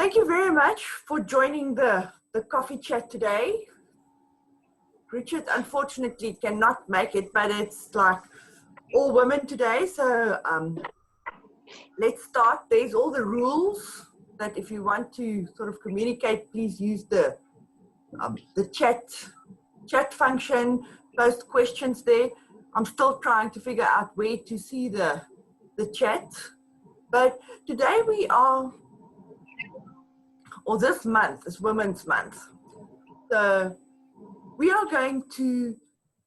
Thank you very much for joining the coffee chat today. Richard unfortunately cannot make it, but it's like all women today. So let's start. There's all the rules that if you want to sort of communicate, please use the chat function, post questions there. I'm still trying to figure out where to see the chat. But today we are, or this month is Women's Month. So we are going to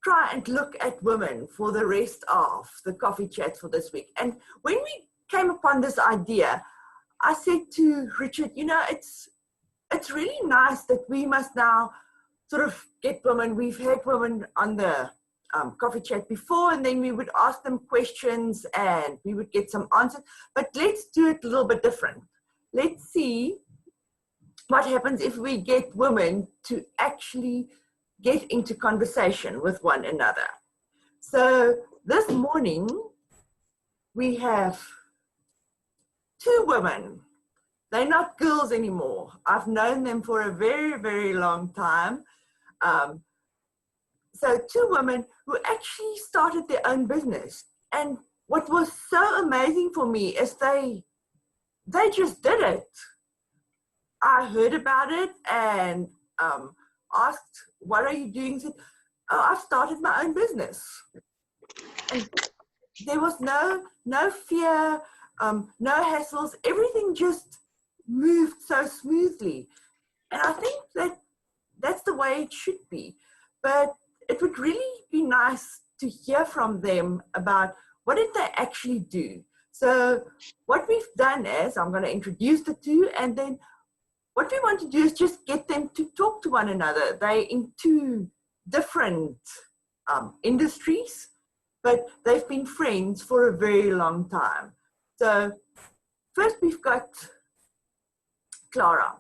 try and look at women for the rest of the coffee chat for this week. And when we came upon this idea, I said to Richard, you know, it's really nice that we must now sort of get women. We've had women on the coffee chat before, and then we would ask them questions and we would get some answers. But let's do it a little bit different. Let's see what happens if we get women to actually get into conversation with one another. So this morning, we have two women. They're not girls anymore. I've known them for a very, very long time. So two women who actually started their own business. And what was so amazing for me is they just did it. I heard about it and asked, what are you doing? Said, oh, I've started my own business. And there was no fear, no hassles. Everything just moved so smoothly. And I think that's the way it should be. But it would really be nice to hear from them about what did they actually do. So what we've done is, I'm going to introduce the two, and then what we want to do is just get them to talk to one another. They're in two different industries, but they've been friends for a very long time. So first we've got Klara.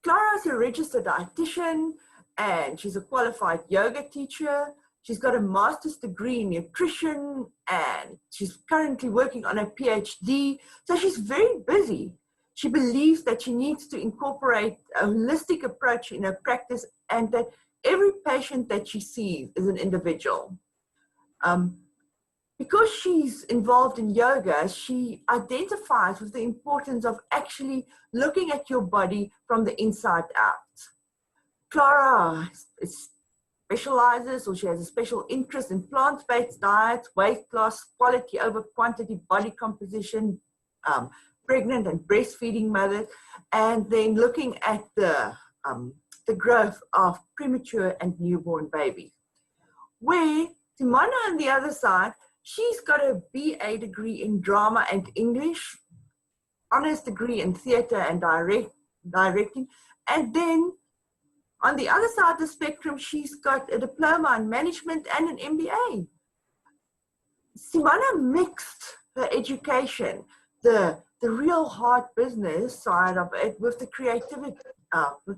Klara is a registered dietitian and she's a qualified yoga teacher. She's got a master's degree in nutrition and she's currently working on a PhD. So she's very busy. She believes that she needs to incorporate a holistic approach in her practice and that every patient that she sees is an individual. Because she's involved in yoga, she identifies with the importance of actually looking at your body from the inside out. Klara specializes, or she has a special interest in plant-based diets, weight loss, quality over quantity, body composition, pregnant and breastfeeding mothers, and then looking at the growth of premature and newborn babies. Where Simona on the other side, she's got a BA degree in drama and English, honors degree in theater and directing, and then on the other side of the spectrum, she's got a diploma in management and an MBA. Simona mixed her education, the real hard business side of it with the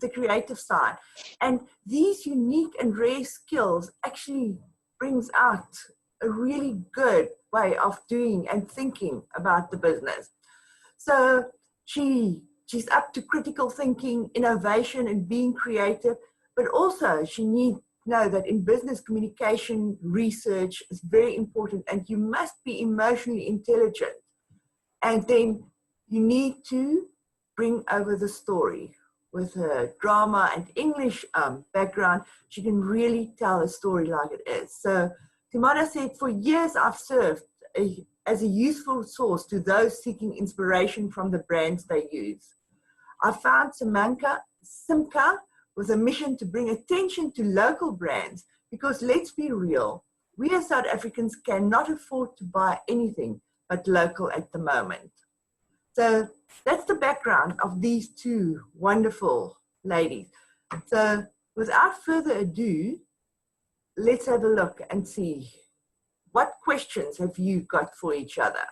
creative side. And these unique and rare skills actually brings out a really good way of doing and thinking about the business. So she's up to critical thinking, innovation, and being creative, but also she needs to know that in business communication, research is very important and you must be emotionally intelligent. And then you need to bring over the story. With her drama and English background, she can really tell a story like it is. So Simona said, for years I've served as a useful source to those seeking inspiration from the brands they use. I found Simka with a mission to bring attention to local brands because let's be real, we as South Africans cannot afford to buy anything but local at the moment. So that's the background of these two wonderful ladies. So without further ado, let's have a look and see what questions have you got for each other.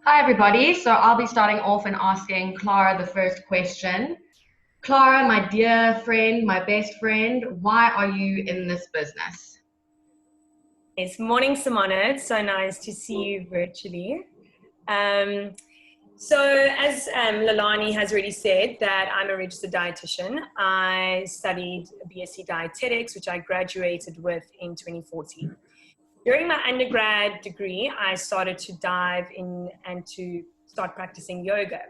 Hi everybody, so I'll be starting off and asking Klara the first question. Klara, my dear friend, my best friend, why are you in this business? It's morning, Simona. It's so nice to see you virtually. So as Lalani has already said, that I'm a registered dietitian. I studied BSc Dietetics, which I graduated with in 2014. During my undergrad degree, I started to dive in and to start practicing yoga.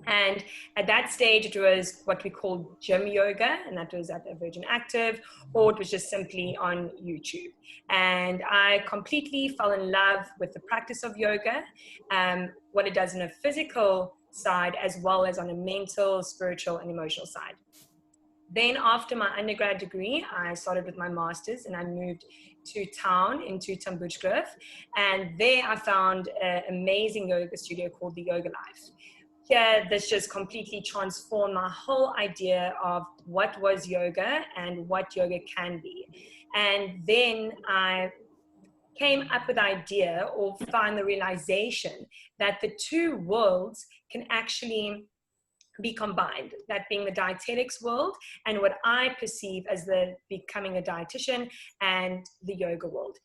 And at that stage, it was what we called gym yoga, and that was at the Virgin Active, or it was just simply on YouTube. And I completely fell in love with the practice of yoga, what it does in a physical side, as well as on a mental, spiritual, and emotional side. Then after my undergrad degree, I started with my master's and I moved to town into Tambushgrove. And there I found an amazing yoga studio called the Yoga Life. Here, this just completely transformed my whole idea of what was yoga and what yoga can be. And then I came up with the idea, or found the realization, that the two worlds can actually be combined, that being the dietetics world and what I perceive as the becoming a dietitian, and the yoga world.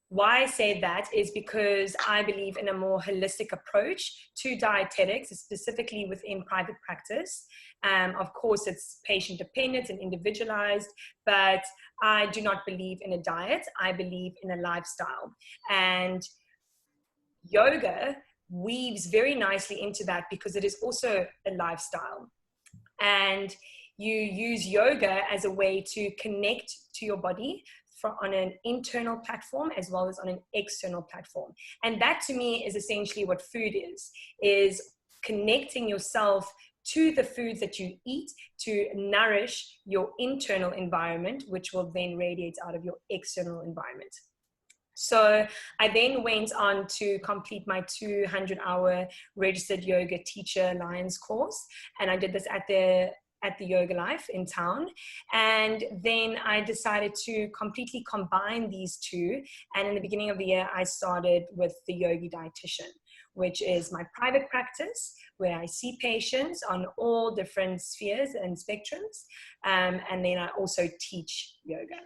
Why I say that is because I believe in a more holistic approach to dietetics, specifically within private practice. Of course, it's patient dependent and individualized, but I do not believe in a diet. I believe in a lifestyle. And yoga weaves very nicely into that because it is also a lifestyle. And you use yoga as a way to connect to your body on an internal platform as well as on an external platform. And that to me is essentially what food is connecting yourself to the foods that you eat to nourish your internal environment, which will then radiate out of your external environment. So I then went on to complete my 200-hour registered yoga teacher alliance course. And I did this at the Yoga Life in town. And then I decided to completely combine these two. And in the beginning of the year, I started with the Yogi Dietitian, which is my private practice where I see patients on all different spheres and spectrums. And then I also teach yoga.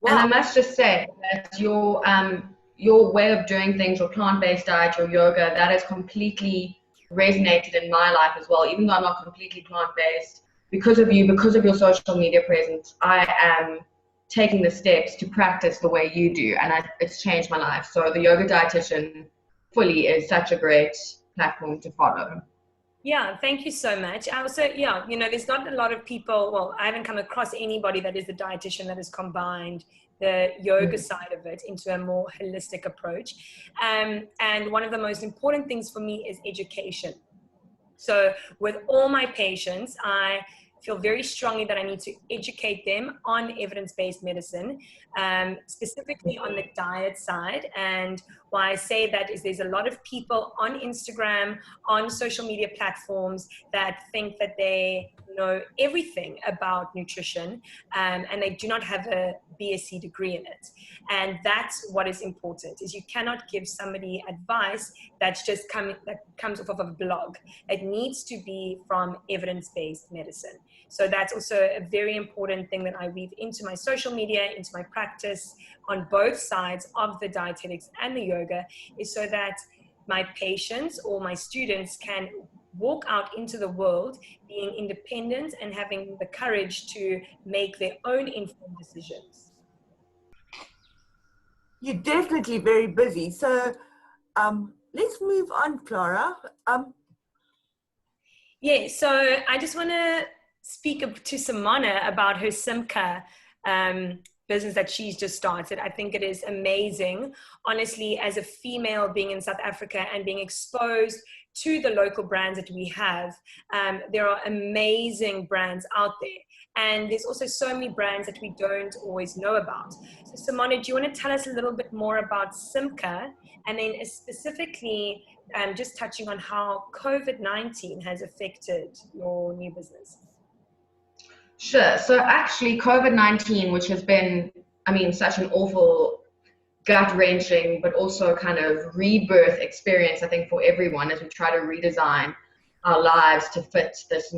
Wow. And I must just say that your way of doing things, your plant-based diet, your yoga, that has completely resonated in my life as well. Even though I'm not completely plant-based, because of you, because of your social media presence, I am taking the steps to practice the way you do, and it's changed my life. So the Yoga Dietitian fully is such a great platform to follow. Yeah, thank you so much. I also, there's not a lot of people, well, I haven't come across anybody that is a dietitian that has combined the yoga side of it into a more holistic approach. And one of the most important things for me is education. So with all my patients, I feel very strongly that I need to educate them on evidence-based medicine, specifically on the diet side. And why I say that is there's a lot of people on Instagram, on social media platforms that think that they know everything about nutrition, and they do not have a BSc degree in it. And that's what is important, is you cannot give somebody advice that's just that comes off of a blog. It needs to be from evidence-based medicine. So that's also a very important thing that I weave into my social media, into my practice on both sides of the dietetics and the yoga, is so that my patients or my students can walk out into the world being independent and having the courage to make their own informed decisions. You're definitely very busy. So let's move on, Klara. Yeah, so I just want to speak to Simona about her Simka business that she's just started. I think it is amazing, honestly, as a female being in South Africa and being exposed to the local brands that we have. There are amazing brands out there. And there's also so many brands that we don't always know about. So Simona, do you want to tell us a little bit more about Simka, and then specifically just touching on how COVID-19 has affected your new business? Sure. So actually COVID-19, which has been, such an awful, gut-wrenching, but also kind of rebirth experience, I think, for everyone as we try to redesign our lives to fit this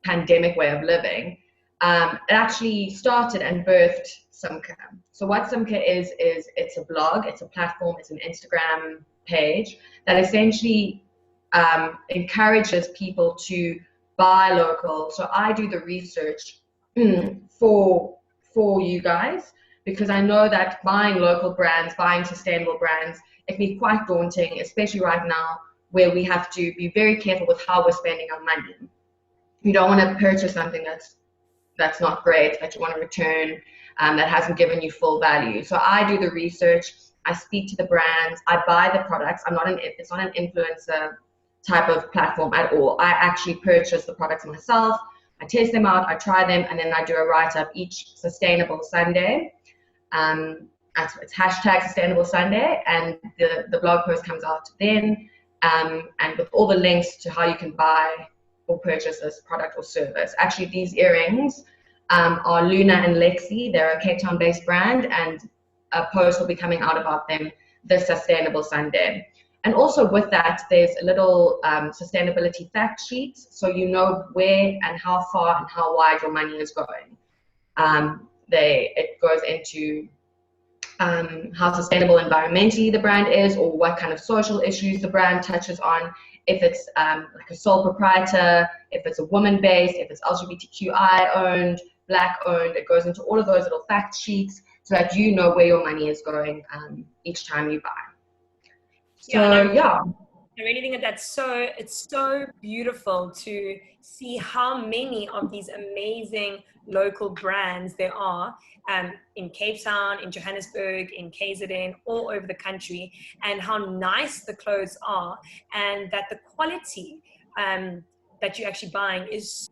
pandemic way of living. It actually started and birthed Simka. So what Simka is it's a blog, it's a platform, it's an Instagram page that essentially encourages people to buy local. So I do the research for you guys, because I know that buying local brands, buying sustainable brands, it can be quite daunting, especially right now where we have to be very careful with how we're spending our money. You don't want to purchase something that's not great, that you want to return, that hasn't given you full value. So I do the research, I speak to the brands, I buy the products. It's not an influencer type of platform at all. I actually purchase the products myself, I test them out, I try them, and then I do a write-up each Sustainable Sunday. It's hashtag Sustainable Sunday, and the blog post comes out then, and with all the links to how you can buy or purchase this product or service. Actually, these earrings are Luna and Lexi. They're a Cape Town-based brand, and a post will be coming out about them this Sustainable Sunday. And also with that, there's a little sustainability fact sheet, so you know where and how far and how wide your money is going. It goes into how sustainable environmentally the brand is, or what kind of social issues the brand touches on, if it's like a sole proprietor, if it's a woman-based, if it's LGBTQI owned, Black owned. It goes into all of those little fact sheets so that you know where your money is going each time you buy. So yeah. I really think that it's so beautiful to see how many of these amazing local brands there are in Cape Town, in Johannesburg, in KZN, all over the country, and how nice the clothes are, and that the quality that you're actually buying is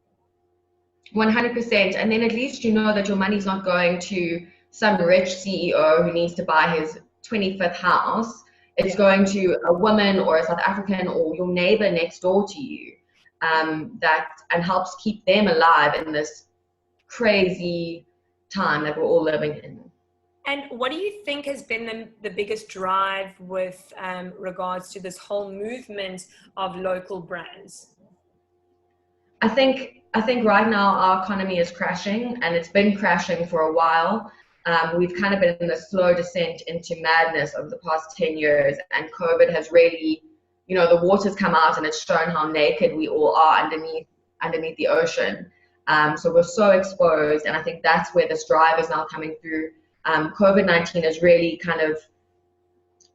100%. And then at least you know that your money's not going to some rich CEO who needs to buy his 25th house. It's going to a woman or a South African or your neighbor next door to you, and helps keep them alive in this crazy time that we're all living in. And what do you think has been the biggest drive with regards to this whole movement of local brands? I think right now our economy is crashing, and it's been crashing for a while. We've kind of been in a slow descent into madness over the past 10 years, and COVID has really, the water's come out and it's shown how naked we all are underneath the ocean. So we're so exposed, and I think that's where this drive is now coming through. COVID-19 has really kind of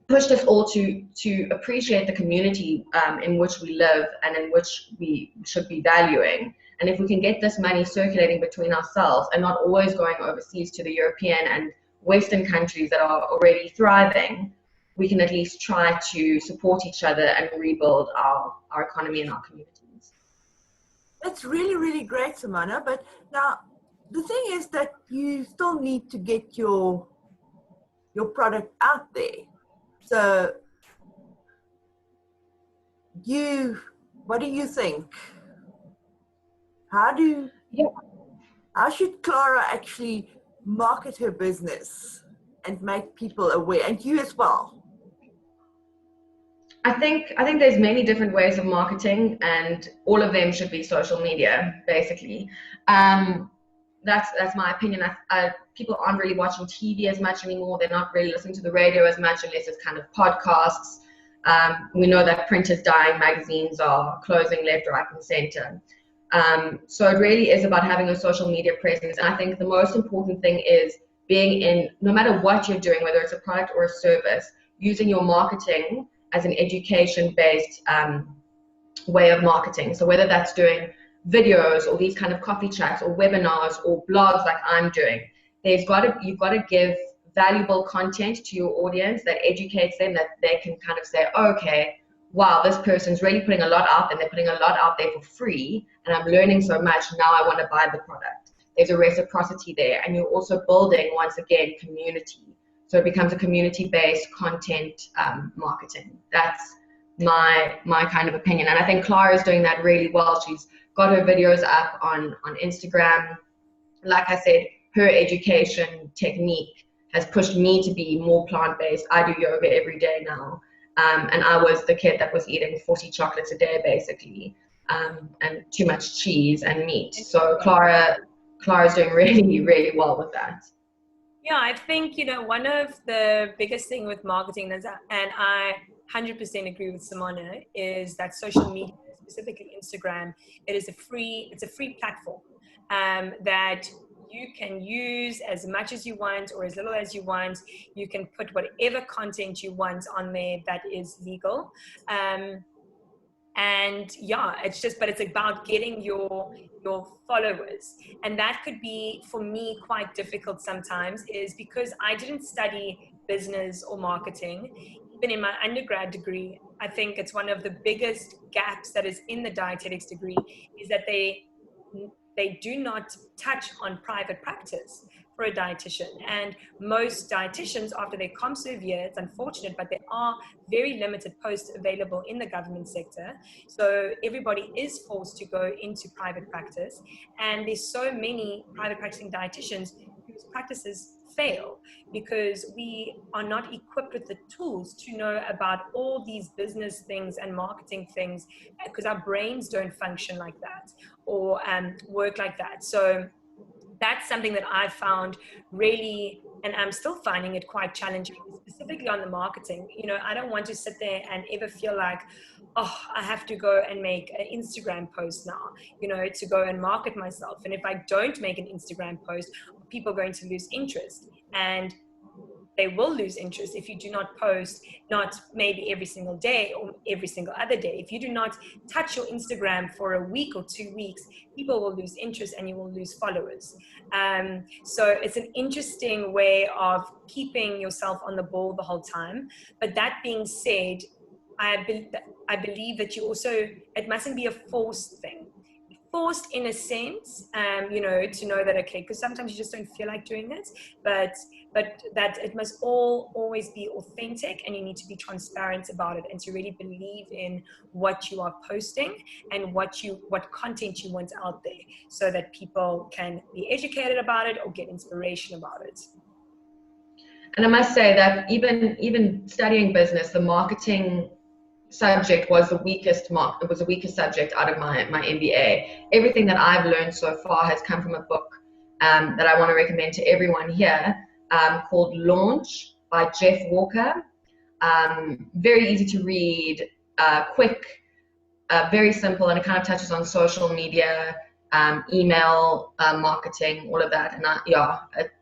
pushed us all to appreciate the community in which we live and in which we should be valuing. And if we can get this money circulating between ourselves and not always going overseas to the European and Western countries that are already thriving, we can at least try to support each other and rebuild our economy and our communities. That's really, really great, Simona. But now, the thing is that you still need to get your product out there. So, what do you think? How should Klara actually market her business and make people aware, and you as well? I think there's many different ways of marketing, and all of them should be social media, basically. That's my opinion. People aren't really watching TV as much anymore. They're not really listening to the radio as much, unless it's kind of podcasts. We know that print is dying, magazines are closing left, right, and center. So it really is about having a social media presence. And I think the most important thing is being in, no matter what you're doing, whether it's a product or a service, using your marketing as an education-based way of marketing. So whether that's doing videos or these kind of coffee chats or webinars or blogs like I'm doing, you've got to give valuable content to your audience that educates them, that they can kind of say, okay, wow, this person's really putting a lot out, and they're putting a lot out there for free, and I'm learning so much, now I want to buy the product. There's a reciprocity there, and you're also building, once again, community. So it becomes a community-based content marketing. That's my kind of opinion, and I think Klara is doing that really well. She's got her videos up on Instagram. Like I said, her education technique has pushed me to be more plant-based. I do yoga every day now. And I was the kid that was eating 40 chocolates a day, basically, and too much cheese and meat. So Klara's doing really, really well with that. Yeah, I think, one of the biggest thing with marketing is, and I 100% agree with Simona, is that social media, specifically Instagram, it's a free platform that you can use as much as you want or as little as you want. You can put whatever content you want on there that is legal. And yeah, but it's about getting your followers. And that could be, for me, quite difficult sometimes, is because I didn't study business or marketing. Even in my undergrad degree, I think it's one of the biggest gaps that is in the dietetics degree, is that they do not touch on private practice for a dietitian. And most dietitians, after their ComServe year, it's unfortunate, but there are very limited posts available in the government sector. So everybody is forced to go into private practice. And there's so many private practicing dietitians whose practices fail because we are not equipped with the tools to know about all these business things and marketing things, because our brains don't function like that or work like that. So that's something that I found really, and I'm still finding it quite challenging, specifically on the marketing. You know, I don't want to sit there and ever feel like, oh, I have to go and make an Instagram post now, you know, to go and market myself. And if I don't make an Instagram post, people are going to lose interest. And they will lose interest if you do not post, not maybe every single day or every single other day. If you do not touch your Instagram for a week or 2 weeks, people will lose interest and you will lose followers. So it's an interesting way of keeping yourself on the ball the whole time. But that being said, I believe that you also, it mustn't be a forced thing. Forced in a sense, you know, to know that, okay, because sometimes you just don't feel like doing it, but that it must always be authentic, and you need to be transparent about it, and to really believe in what you are posting and what content you want out there, so that people can be educated about it or get inspiration about it. And I must say that even studying business, the marketing subject was the weakest subject out of my MBA. Everything that I've learned so far has come from a book that I want to recommend to everyone here, called Launch by Jeff Walker. Very easy to read, quick, very simple, and it kind of touches on social media, email marketing, all of that. And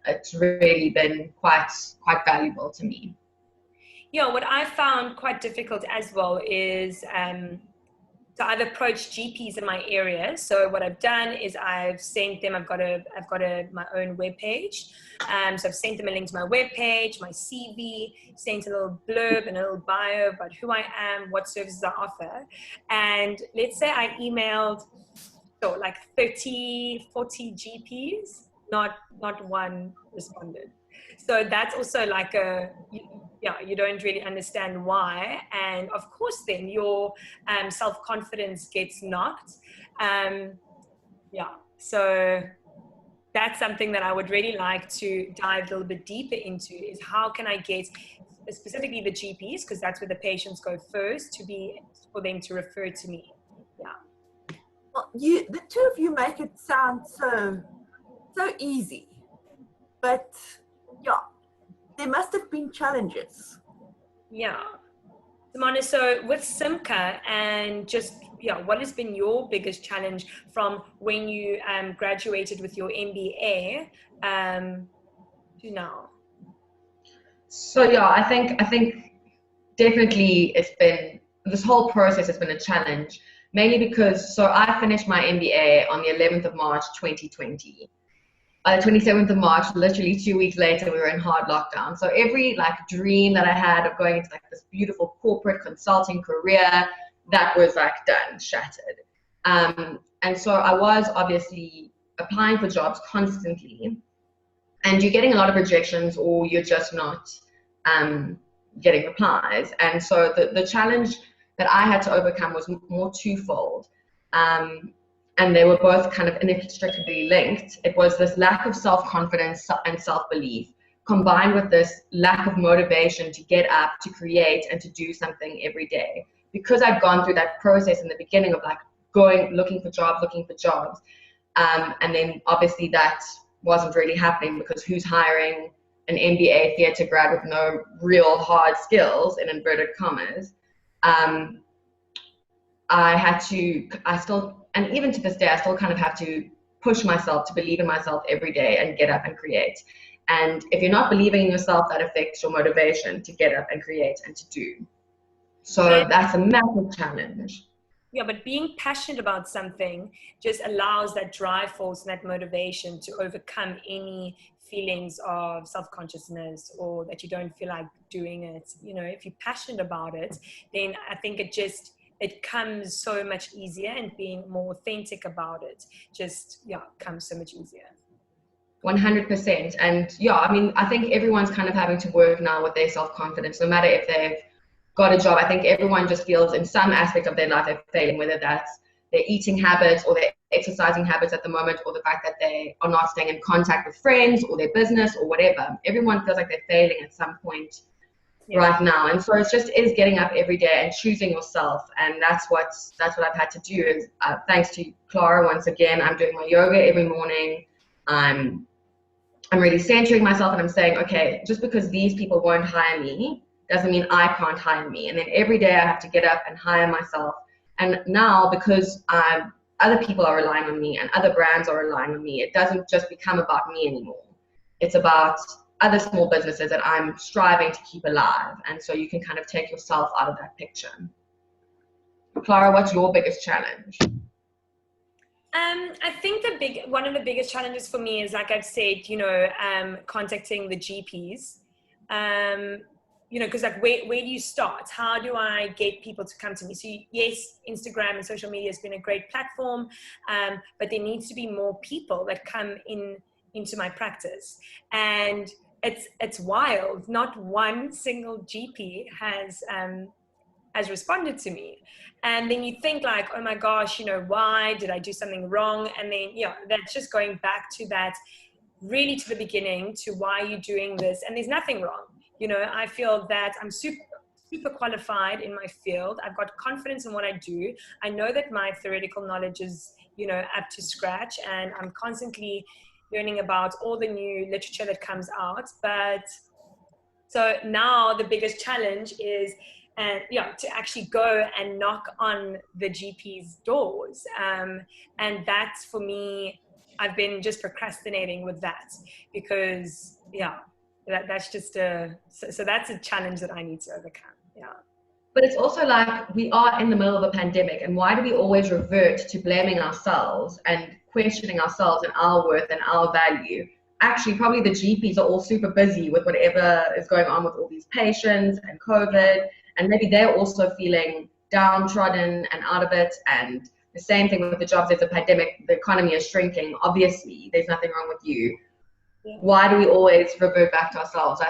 it's really been quite valuable to me. Yeah, what I found quite difficult as well is so I've approached GPs in my area. So what I've done is I've sent them, I've got my own webpage. So I've sent them a link to my webpage, my CV, sent a little blurb and a little bio about who I am, what services I offer. And let's say I emailed like 30, 40 GPs, not one responded. So that's also like you don't really understand why. And of course, then your self-confidence gets knocked. So that's something that I would really like to dive a little bit deeper into, is how can I get specifically the GPs, because that's where the patients go first, for them to refer to me. Yeah. Well, the two of you make it sound so easy, but yeah, there must have been challenges. Yeah. Simona, so with Simka, and what has been your biggest challenge from when you graduated with your MBA to now? So I think definitely this whole process has been a challenge, mainly because I finished my MBA on the 11th of March 2020. The 27th of March, literally 2 weeks later, we were in hard lockdown. So every dream that I had of going into this beautiful corporate consulting career, that was done, shattered. And so I was obviously applying for jobs constantly, and you're getting a lot of rejections, or you're just not getting replies. And so the challenge that I had to overcome was more twofold. And they were both kind of inextricably linked. It was this lack of self-confidence and self-belief, combined with this lack of motivation to get up, to create, and to do something every day. Because I'd gone through that process in the beginning of looking for jobs. And then obviously that wasn't really happening, because who's hiring an MBA theatre grad with no real hard skills, in inverted commas? and even to this day, I still kind of have to push myself to believe in myself every day and get up and create. And if you're not believing in yourself, that affects your motivation to get up and create and to do. So that's a massive challenge. Yeah, but being passionate about something just allows that drive force and that motivation to overcome any feelings of self-consciousness or that you don't feel like doing it. You know, if you're passionate about it, then I think it comes so much easier, and being more authentic about it just, comes so much easier. 100%. And I mean, I think everyone's kind of having to work now with their self-confidence, no matter if they've got a job. I think everyone just feels in some aspect of their life they're failing, whether that's their eating habits or their exercising habits at the moment, or the fact that they are not staying in contact with friends or their business or whatever. Everyone feels like they're failing at some point right now. And so it just is getting up every day and choosing yourself. And that's what I've had to do. Is thanks to Klara, once again, I'm doing my yoga every morning. I'm really centering myself, and I'm saying, okay, just because these people won't hire me doesn't mean I can't hire me. And then every day I have to get up and hire myself. And now, because other people are relying on me and other brands are relying on me, it doesn't just become about me anymore. It's about other small businesses that I'm striving to keep alive. And so you can kind of take yourself out of that picture. Klara, what's your biggest challenge? I think one of the biggest challenges for me is, like I've said, contacting the GPs. Because like where do you start? How do I get people to come to me? So yes, Instagram and social media has been a great platform, but there needs to be more people that come into my practice. And it's wild. Not one single GP has responded to me. And then you think like, oh my gosh, why did I do something wrong? And then, that's just going back to that, really to the beginning, to why you're doing this. And there's nothing wrong. I feel that I'm super qualified in my field. I've got confidence in what I do. I know that my theoretical knowledge is, up to scratch, and I'm constantly learning about all the new literature that comes out. But so now the biggest challenge is, to actually go and knock on the GP's doors. And that's, for me, I've been just procrastinating with that, because, that's just so that's a challenge that I need to overcome. But it's also like, we are in the middle of a pandemic, and why do we always revert to blaming ourselves and questioning ourselves and our worth and our value? Actually, probably the GPs are all super busy with whatever is going on with all these patients and COVID, and maybe they're also feeling downtrodden and out of it. And the same thing with the jobs. There's a pandemic, the economy is shrinking. Obviously, there's nothing wrong with you. Why do we always revert back to ourselves?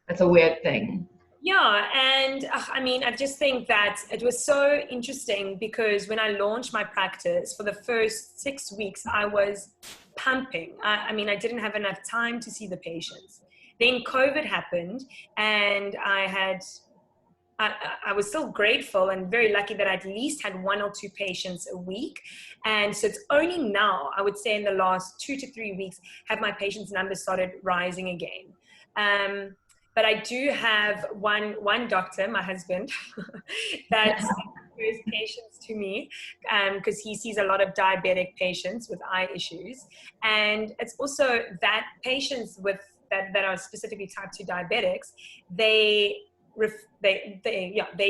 That's a weird thing. Yeah, and I mean, I just think that it was so interesting, because when I launched my practice, for the first 6 weeks, I was pumping. I mean, I didn't have enough time to see the patients. Then COVID happened, and I was still grateful and very lucky that I at least had 1 or 2 patients a week. And so it's only now, I would say in the last 2 to 3 weeks, have my patients' numbers started rising again. But I do have one doctor, my husband, that refers patients to me, because he sees a lot of diabetic patients with eye issues. And it's also that patients that are specifically type 2 diabetics, they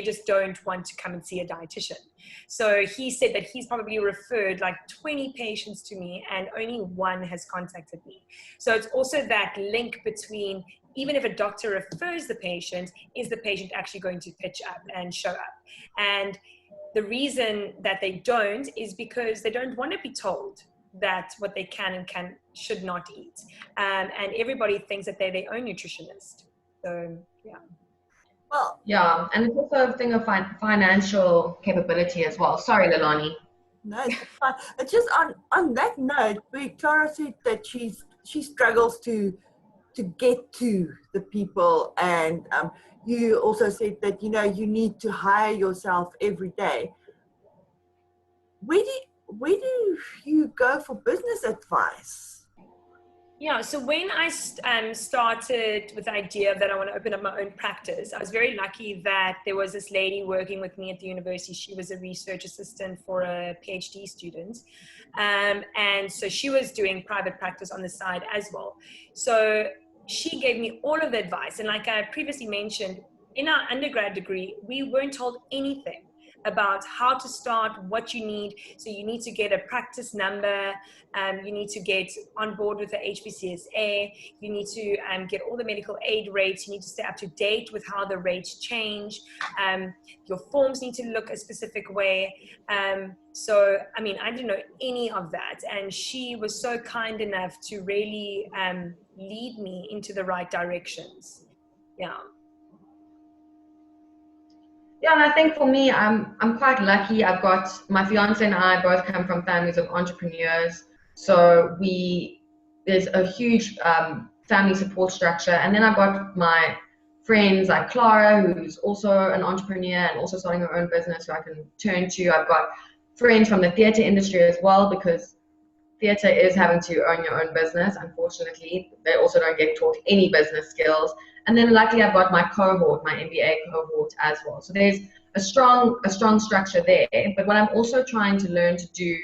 just don't want to come and see a dietitian. So he said that he's probably referred like 20 patients to me, and only 1 has contacted me. So it's also that link between, even if a doctor refers the patient, is the patient actually going to pitch up and show up? And the reason that they don't is because they don't want to be told that what they can and should not eat. And everybody thinks that they're their own nutritionist. So, yeah. Well, yeah, and it's also a thing of financial capability as well. Sorry, Lilani. No, it's fine. It's just on that note, Klara said that she struggles to get to the people, and you also said that you need to hire yourself every day. Where do you go for business advice? Yeah, so when I started with the idea that I want to open up my own practice, I was very lucky that there was this lady working with me at the university. She was a research assistant for a PhD student. And so she was doing private practice on the side as well. So she gave me all of the advice. And like I previously mentioned, in our undergrad degree, we weren't told anything about how to start, what you need. So you need to get a practice number, you need to get on board with the HPCSA, you need to get all the medical aid rates, you need to stay up to date with how the rates change, your forms need to look a specific way. So, I mean, I didn't know any of that. And she was so kind enough to really lead me into the right directions. Yeah. Yeah, and I think for me, I'm quite lucky. I've got my fiance and I both come from families of entrepreneurs, so there's a huge family support structure. And then I've got my friends like Klara, who's also an entrepreneur and also starting her own business, who I can turn to. I've got friends from the theatre industry as well, because theatre is having to own your own business. Unfortunately, they also don't get taught any business skills. And then luckily I've got my cohort, my MBA cohort as well. So there's a strong structure there. But what I'm also trying to learn to do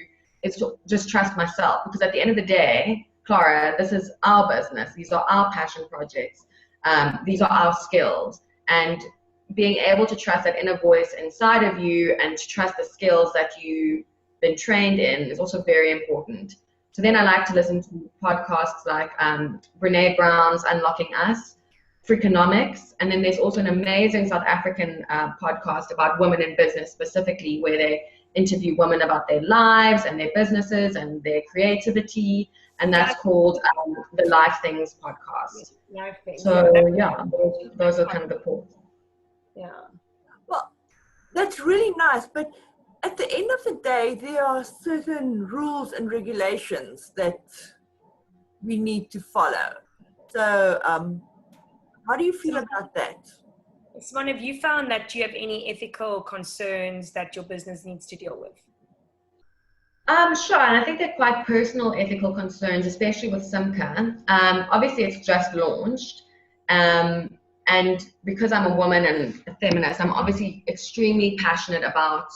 is to just trust myself, because at the end of the day, Klara, this is our business. These are our passion projects. These are our skills. And being able to trust that inner voice inside of you and to trust the skills that you've been trained in is also very important. So then I like to listen to podcasts like Brene Brown's Unlocking Us, Freakonomics, and then there's also an amazing South African podcast about women in business specifically, where they interview women about their lives and their businesses and their creativity, and that's called the Life Things podcast. Life Things. So yeah, those are kind of the points. Yeah. Well, that's really nice, but at the end of the day, there are certain rules and regulations that we need to follow. So, how do you feel about that? Simona, have you found that you have any ethical concerns that your business needs to deal with? Sure, and I think they're quite personal ethical concerns, especially with Simka. Obviously, it's just launched, and because I'm a woman and a feminist, I'm obviously extremely passionate about,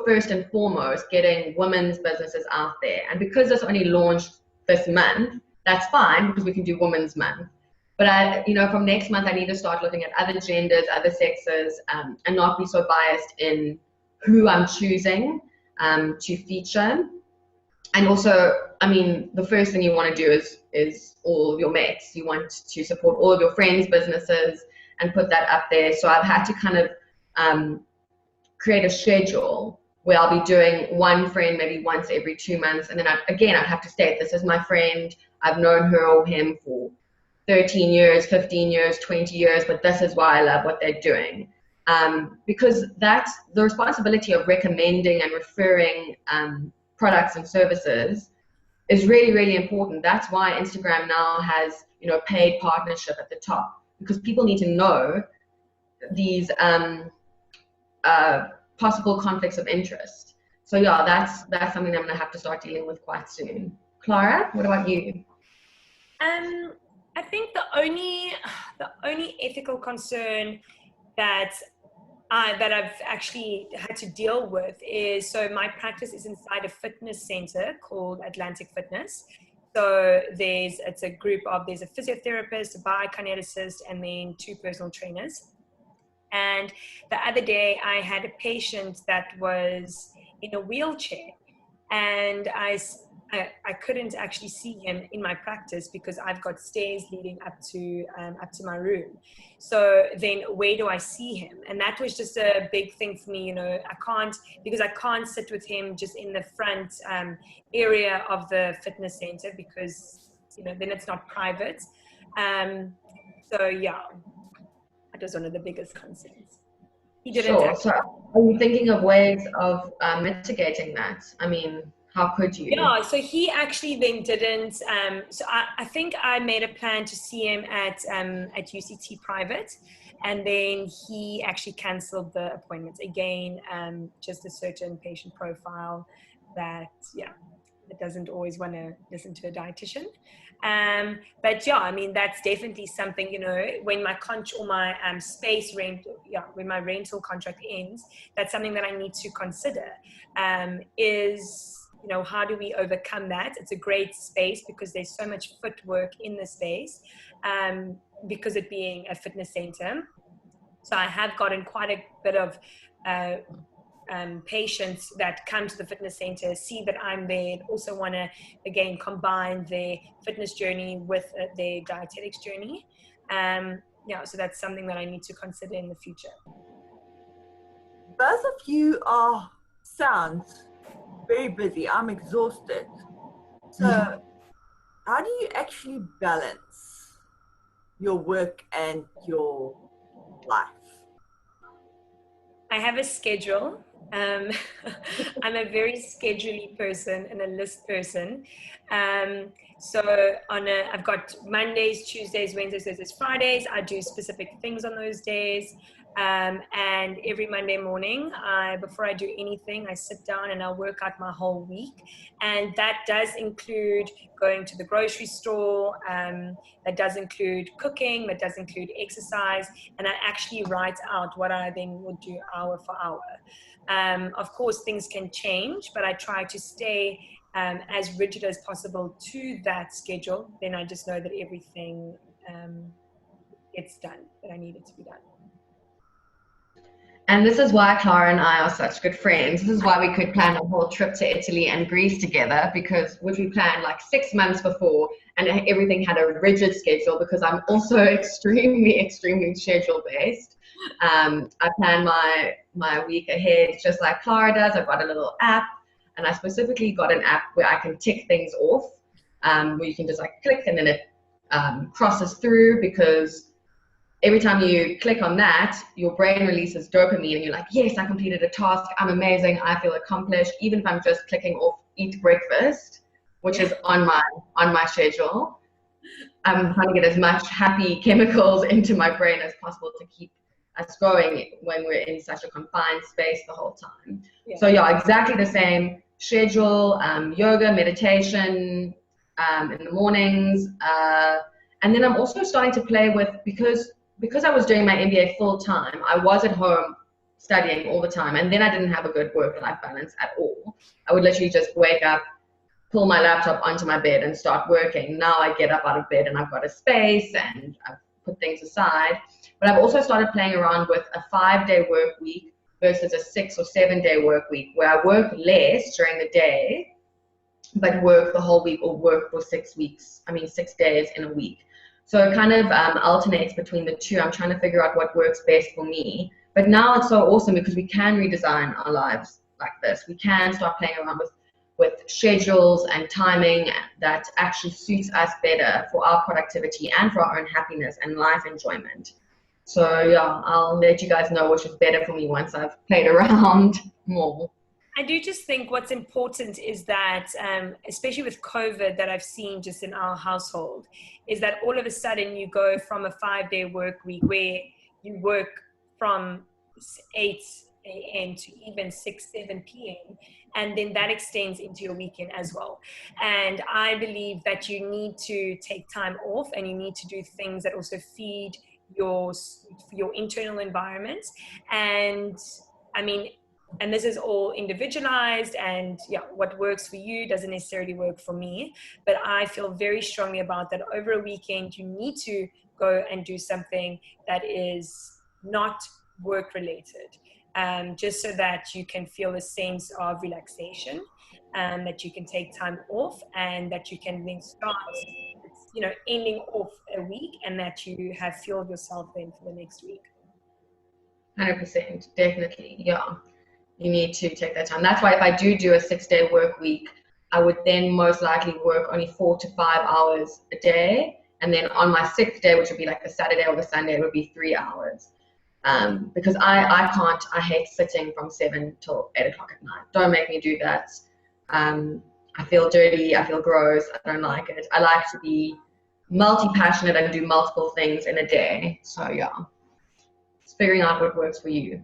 first and foremost, getting women's businesses out there. And because it's only launched this month, that's fine, because we can do Women's Month. But from next month, I need to start looking at other genders, other sexes, and not be so biased in who I'm choosing to feature. And also, I mean, the first thing you want to do is all of your mates. You want to support all of your friends' businesses and put that up there. So I've had to kind of create a schedule where I'll be doing one friend maybe once every 2 months. And then I'd have to state, this is my friend. I've known her or him for 13 years, 15 years, 20 years, but this is why I love what they're doing. Because that's the responsibility of recommending and referring products and services is really, really important. That's why Instagram now has, paid partnership at the top, because people need to know these possible conflicts of interest. So yeah, that's something I'm gonna have to start dealing with quite soon. Klara, what about you? I think the only ethical concern that I've actually had to deal with is, so my practice is inside a fitness center called Atlantic Fitness. So there's a physiotherapist, a biokineticist, and then 2 personal trainers. And the other day I had a patient that was in a wheelchair, and I couldn't actually see him in my practice because I've got stairs leading up to my room. So then where do I see him? And that was just a big thing for me. I can't sit with him just in the front area of the fitness center, because then it's not private. So yeah, that was one of the biggest concerns. He didn't. Sure. So are you thinking of ways of mitigating that? I mean, how could you? Yeah, so he actually then didn't. So I think I made a plan to see him at UCT private, and then he actually cancelled the appointment again. Just a certain patient profile that, yeah. that doesn't always want to listen to a dietitian. But yeah, I mean, that's definitely something, you know, when my space rent, when my rental contract ends, that's something that I need to consider, is, you know, how do we overcome that? It's a great space because there's so much footwork in the space, because it being a fitness center. So I have gotten quite a bit of patients that come to the fitness center, see that I'm there, and also want to, again, combine their fitness journey with their dietetics journey. So that's something that I need to consider in the future. Both of you sounds very busy. I'm exhausted. So how do you actually balance your work and your life? I have a schedule. I'm a very schedule-y person and a list person. So I've got Mondays, Tuesdays, Wednesdays, Thursdays, Fridays. I do specific things on those days. And every Monday morning, before I do anything, I sit down and I work out my whole week. And that does include going to the grocery store. That does include cooking. That does include exercise. And I actually write out what I then would do hour for hour. Of course, things can change, but I try to stay as rigid as possible to that schedule. Then I just know that everything gets done that I need it to be done. And this is why Klara and I are such good friends. This is why we could plan a whole trip to Italy and Greece together, which we planned like 6 months before, and everything had a rigid schedule because I'm also extremely schedule based. I plan my week ahead just like Klara does. I've got a little app, and I specifically got an app where I can tick things off, where you can just like click and then it crosses through, because every time you click on that, your brain releases dopamine and you're like, yes, I completed a task. I'm amazing. I feel accomplished. Even if I'm just clicking off eat breakfast, which is on my schedule, I'm trying to get as much happy chemicals into my brain as possible to keep us going when we're in such a confined space the whole time. Yeah. So yeah, exactly the same schedule, yoga, meditation in the mornings. And then I'm also starting to play with, because I was doing my MBA full time, I was at home studying all the time, and then I didn't have a good work-life balance at all. I would literally just wake up, pull my laptop onto my bed and start working. Now I get up out of bed and I've got a space and I've put things aside. But I've also started playing around with a 5-day work week versus a 6 or 7 day work week, where I work less during the day, but work the whole week, or work for 6 days in a week. So it kind of alternates between the two. I'm trying to figure out what works best for me. But now it's so awesome because we can redesign our lives like this. We can start playing around with schedules and timing that actually suits us better for our productivity and for our own happiness and life enjoyment. So yeah, I'll let you guys know which is better for me once I've played around more. I do just think what's important is that, especially with COVID, that I've seen just in our household, is that all of a sudden you go from a 5-day work week where you work from 8 a.m. to even 6, 7 p.m. And then that extends into your weekend as well. And I believe that you need to take time off, and you need to do things that also feed your internal environment. And I mean, and this is all individualized, and yeah, what works for you doesn't necessarily work for me. But I feel very strongly about that. Over a weekend, you need to go and do something that is not work related, just so that you can feel a sense of relaxation, that you can take time off, and that you can then start, ending off a week, and that you have fueled yourself then for the next week. 100%, definitely, yeah. You need to take that time. That's why if I do a 6-day work week, I would then most likely work only 4 to 5 hours a day. And then on my 6th day, which would be like the Saturday or the Sunday, it would be 3 hours. Because I hate sitting from 7 till 8 o'clock at night. Don't make me do that. I feel dirty, I feel gross, I don't like it. I like to be multi-passionate and do multiple things in a day. So yeah, it's figuring out what works for you.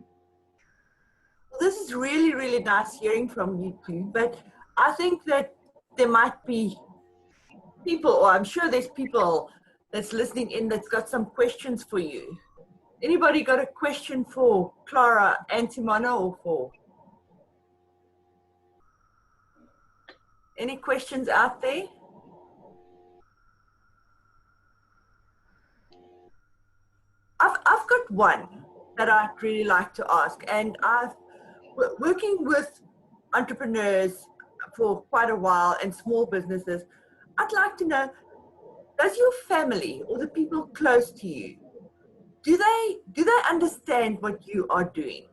This is really, really nice hearing from you two, but I think that there might be people, or I'm sure there's people that's listening in that's got some questions for you. Anybody got a question for Klara and Simona, or for any questions out there? I've got one that I'd really like to ask, and I've working with entrepreneurs for quite a while and small businesses. I'd like to know, does your family or the people close to you, do they understand what you are doing?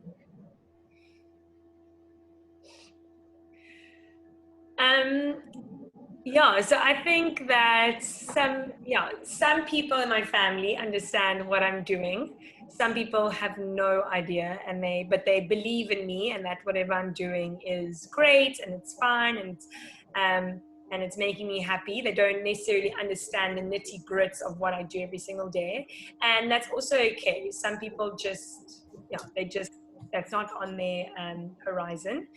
Yeah, so I think that some people in my family understand what I'm doing. Some people have no idea, but they believe in me and that whatever I'm doing is great and it's fine and it's making me happy. They don't necessarily understand the nitty grits of what I do every single day, and that's also okay. Some people that's not on their horizon.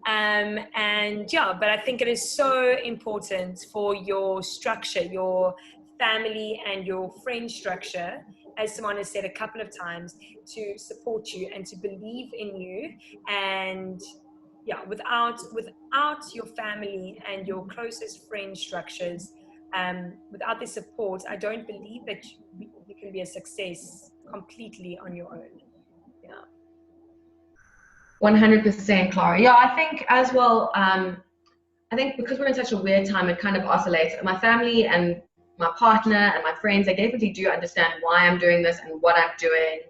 But I think it is so important for your structure, your family and your friend structure, as Simona said a couple of times, to support you and to believe in you. And without your family and your closest friend structures, without the support, I don't believe that you can be a success completely on your own. 100%, Klara. Yeah, I think as well, I think because we're in such a weird time, it kind of oscillates. My family and my partner and my friends, they definitely do understand why I'm doing this and what I'm doing.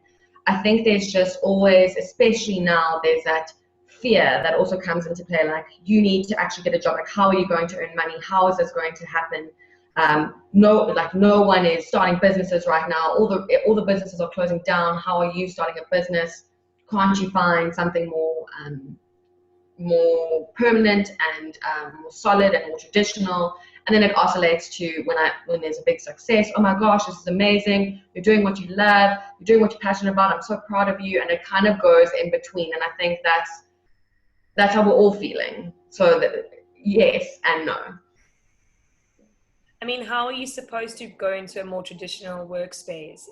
I think there's just always, especially now, there's that fear that also comes into play, like you need to actually get a job. Like, how are you going to earn money? How is this going to happen? No one is starting businesses right now. All the businesses are closing down. How are you starting a business? Can't you find something more permanent and more solid and more traditional? And then it oscillates to when there's a big success. Oh my gosh, this is amazing. You're doing what you love. You're doing what you're passionate about. I'm so proud of you. And it kind of goes in between. And I think that's how we're all feeling. So that, yes and no. I mean, how are you supposed to go into a more traditional workspace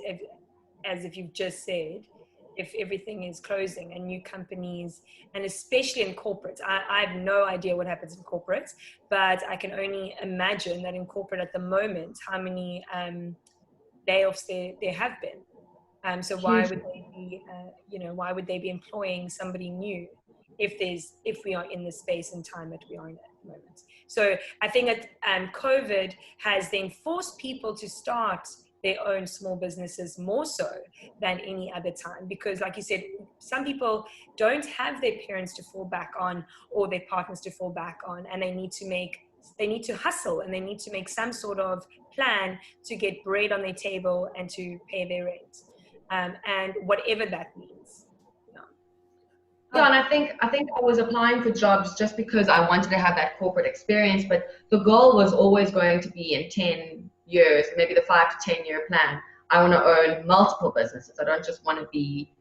as if you've just said, if everything is closing and new companies, and especially in corporates? I have no idea what happens in corporates, but I can only imagine that in corporate at the moment, how many layoffs there have been. So why would they be, why would they be employing somebody new if we are in the space and time that we are in at the moment? So I think that COVID has then forced people to start their own small businesses more so than any other time, because like you said, some people don't have their parents to fall back on or their partners to fall back on, and they need to hustle and they need to make some sort of plan to get bread on their table and to pay their rent, and whatever that means. Yeah, and I think I was applying for jobs just because I wanted to have that corporate experience, but the goal was always going to be in 10 years, maybe the 5 to 10 year plan. I want to own multiple businesses. I don't just want to be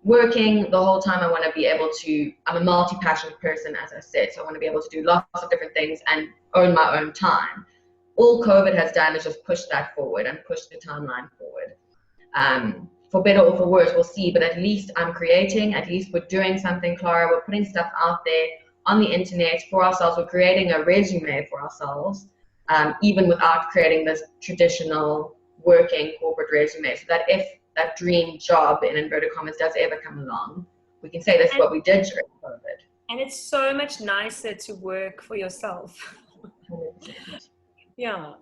working the whole time. I want to be able to, I'm a multi-passionate person, as I said, so I want to be able to do lots of different things and own my own time. All COVID has done is just push that forward and push the timeline forward. For better or for worse, we'll see, but at least I'm creating, at least we're doing something, Klara. We're putting stuff out there on the internet for ourselves. We're creating a resume for ourselves, even without creating this traditional working corporate resume, so that if that dream job, in inverted commas, does ever come along, we can say this is what we did during COVID. And it's so much nicer to work for yourself. 100%. Yeah,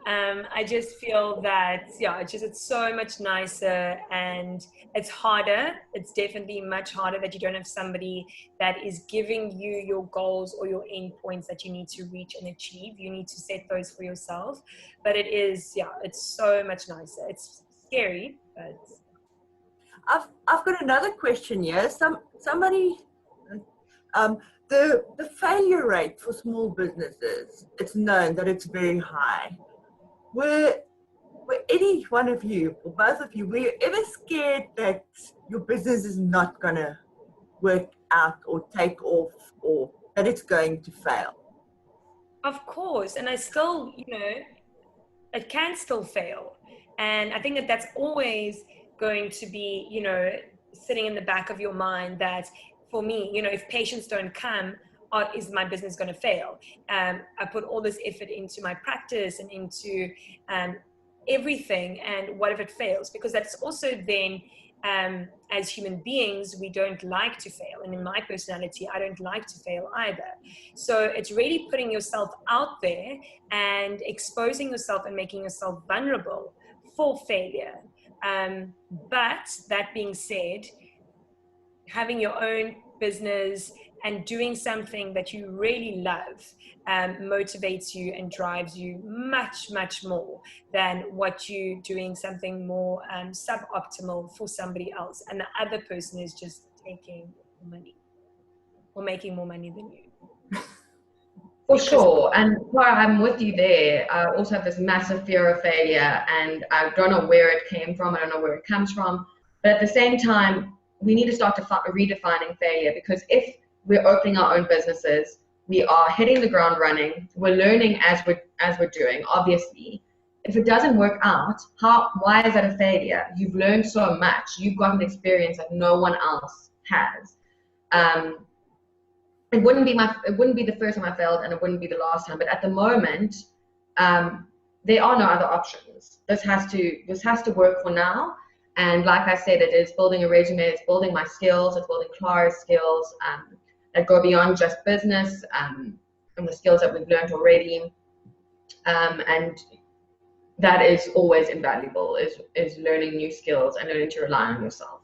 I just feel that, it's so much nicer, and it's harder. It's definitely much harder that you don't have somebody that is giving you your goals or your end points that you need to reach and achieve. You need to set those for yourself. But it is, it's so much nicer. It's scary, but... I've got another question here. Somebody... The failure rate for small businesses, it's known that it's very high. Were any one of you, or both of you, were you ever scared that your business is not going to work out or take off, or that it's going to fail? Of course. And I still, it can still fail. And I think that that's always going to be, sitting in the back of your mind that for me, if patients don't come, is my business going to fail? I put all this effort into my practice and into everything. And what if it fails? Because that's also then, as human beings, we don't like to fail. And in my personality, I don't like to fail either. So it's really putting yourself out there and exposing yourself and making yourself vulnerable for failure. But that being said, having your own business and doing something that you really love motivates you and drives you much, much more than what you doing something more suboptimal for somebody else. And the other person is just taking money or making more money than you. For sure. And Klara, I'm with you there. I also have this massive fear of failure, and I don't know where it came from. I don't know where it comes from. But at the same time, we need to start redefining failure, because if we're opening our own businesses, we are hitting the ground running. We're learning as we're doing, obviously. If it doesn't work out, why is that a failure? You've learned so much. You've got an experience that no one else has. It wouldn't be the first time I failed, and it wouldn't be the last time. But at the moment, there are no other options. This has to work for now. And like I said, it is building a resume, it's building my skills, it's building Klara's skills that go beyond just business and the skills that we've learned already. And that is always invaluable, is learning new skills and learning to rely on yourself.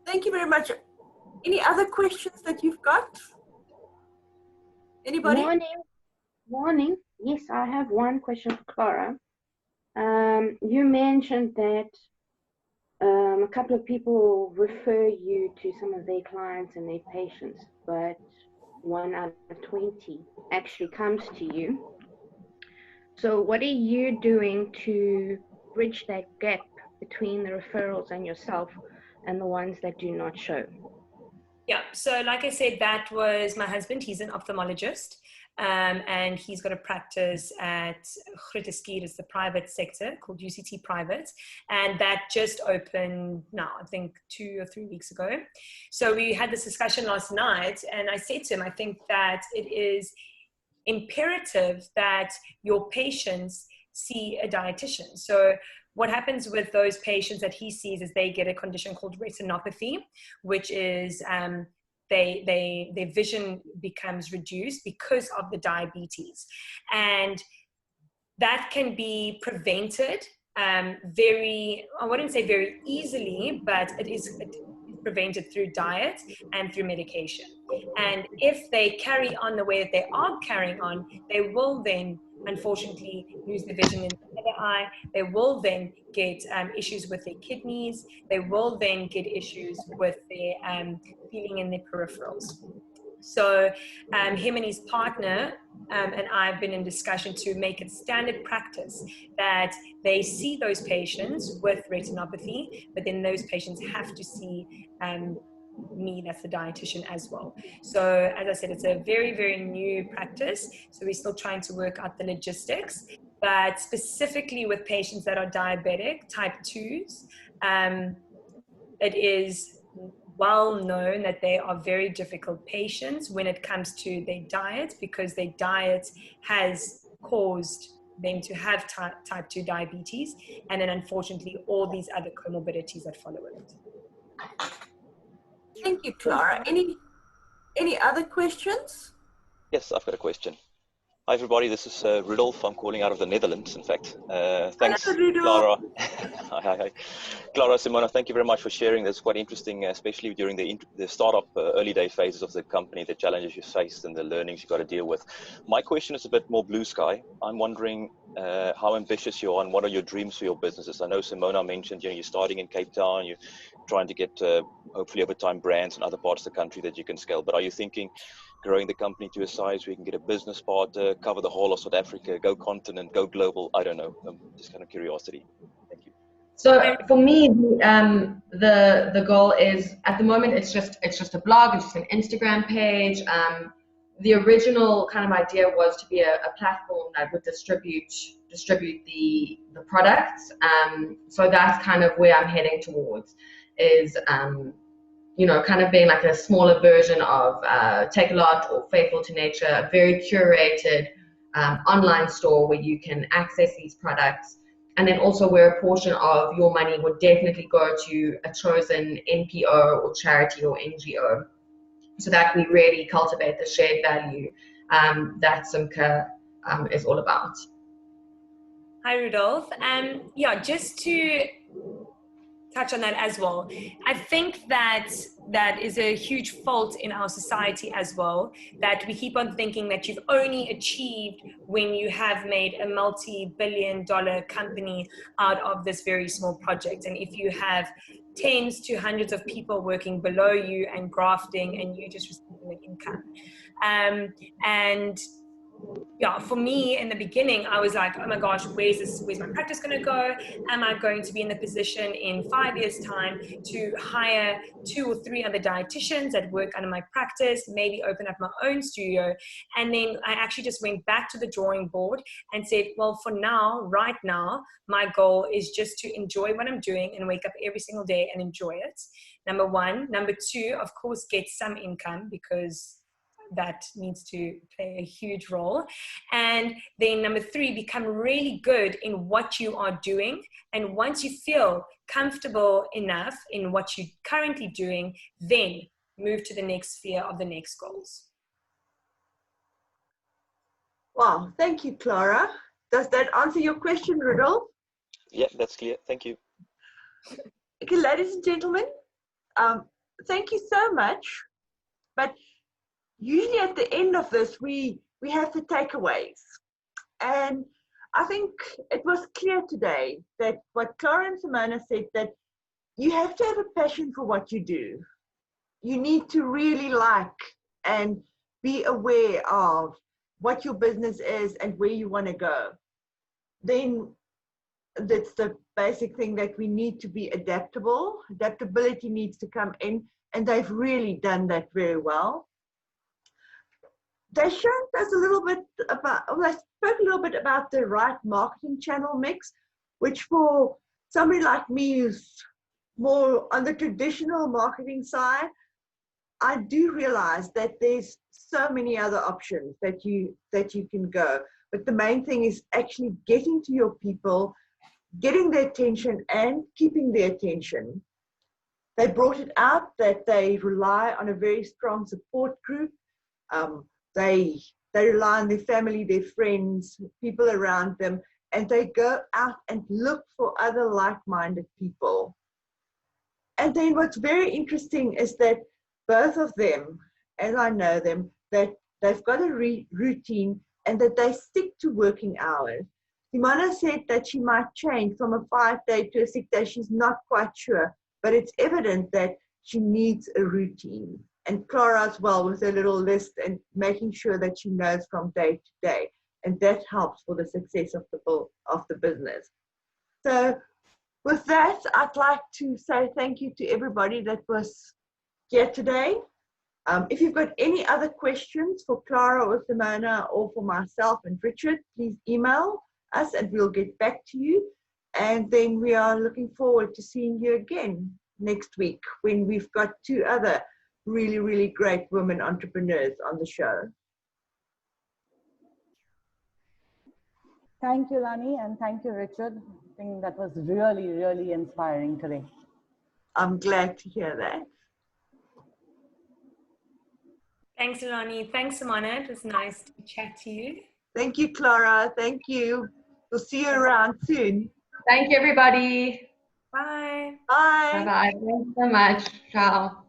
Thank you very much. Any other questions that you've got? Anybody? Morning. Yes, I have one question for Klara. You mentioned that a couple of people refer you to some of their clients and their patients, but 1 out of 20 actually comes to you. So what are you doing to bridge that gap between the referrals and yourself and the ones that do not show? Yeah, so like I said, that was my husband. He's an ophthalmologist. And he's got a practice at Grooteskier, is the private sector called UCT Private, and that just opened now, I think 2 or 3 weeks ago. So we had this discussion last night, and I said to him, I think that it is imperative that your patients see a dietitian. So what happens with those patients that he sees is they get a condition called retinopathy, which is their vision becomes reduced because of the diabetes. And that can be prevented I wouldn't say very easily, but it is prevented through diet and through medication. And if they carry on the way that they are carrying on, they will then unfortunately lose the vision in the other eye. They will then get issues with their kidneys. They will then get issues with their feeling in their peripherals. So him and his partner and I have been in discussion to make it standard practice that they see those patients with retinopathy, but then those patients have to see me, that's the dietitian, as well. So as I said, it's a very, very new practice. So we're still trying to work out the logistics, but specifically with patients that are diabetic, type 2s, it is well known that they are very difficult patients when it comes to their diet, because their diet has caused them to have type 2 diabetes, and then unfortunately all these other comorbidities that follow it. Thank you, Klara. Any other questions? Yes, I've got a question. Hi, everybody. This is Rudolf. I'm calling out of the Netherlands, in fact. Thanks, Klara. Hi. Klara, Simona, thank you very much for sharing. That's quite interesting, especially during the startup early day phases of the company, the challenges you faced and the learnings you got to deal with. My question is a bit more blue sky. I'm wondering how ambitious you are and what are your dreams for your businesses? I know Simona mentioned, you're starting in Cape Town, you're trying to get hopefully over time brands in other parts of the country that you can scale. But are you thinking growing the company to a size where you can get a business partner, cover the whole of South Africa, go continent, go global? I don't know. Just kind of curiosity. Thank you. So for me, the goal is, at the moment, it's just a blog, it's just an Instagram page. the original kind of idea was to be a platform that would distribute the products. So that's kind of where I'm heading towards, is you know, kind of being like a smaller version of Take a Lot or Faithful to Nature, a very curated online store where you can access these products, and then also where a portion of your money would definitely go to a chosen NPO or charity or NGO, so that we really cultivate the shared value that Simka is all about. Hi, Rudolph. Yeah, just to touch on that as well. I think that is a huge fault in our society as well, that we keep on thinking that you've only achieved when you have made a multi-billion-dollar company out of this very small project. And if you have tens to hundreds of people working below you and grafting, and you just receiving an income. And yeah, for me in the beginning, I was like, oh my gosh, where's my practice going to go? Am I going to be in the position in 5 years' time to hire 2 or 3 other dietitians that work under my practice, maybe open up my own studio? And then I actually just went back to the drawing board and said, well, for now, right now, my goal is just to enjoy what I'm doing and wake up every single day and enjoy it. Number one. Number two, of course, get some income, because that needs to play a huge role. And then number 3, become really good in what you are doing. And once you feel comfortable enough in what you're currently doing, then move to the next sphere of the next goals. Wow, thank you, Klara. Does that answer your question, Rudolph? Yeah, that's clear. Thank you. Okay, ladies and gentlemen, thank you so much. But usually at the end of this, we have the takeaways. And I think it was clear today that what Klara and Simona said, that you have to have a passion for what you do. You need to really like and be aware of what your business is and where you want to go. Then that's the basic thing, that we need to be adaptable. Adaptability needs to come in, and they've really done that very well. They showed us a little bit about, they spoke a little bit about the right marketing channel mix, which for somebody like me who's more on the traditional marketing side, I do realize that there's so many other options that you can go. But the main thing is actually getting to your people, getting their attention and keeping their attention. They brought it out that they rely on a very strong support group. They rely on their family, their friends, people around them, and they go out and look for other like-minded people. And then what's very interesting is that both of them, as I know them, that they've got a routine and that they stick to working hours. Simona said that she might change from a 5-day to a 6-day. She's not quite sure, but it's evident that she needs a routine. And Klara as well, with her little list and making sure that she knows from day to day. And that helps for the success of the business. So with that, I'd like to say thank you to everybody that was here today. If you've got any other questions for Klara or Simona or for myself and Richard, please email us and we'll get back to you. And then we are looking forward to seeing you again next week when we've got 2 other really, really great women entrepreneurs on the show. Thank you, Lani, and thank you, Richard. I think that was really, really inspiring today. I'm glad to hear that. Thanks, Lani. Thanks, Simona. It was nice to chat to you. Thank you, Klara. Thank you. We'll see you around soon. Thank you, everybody. Bye. Bye. Bye-bye. Thanks so much. Ciao.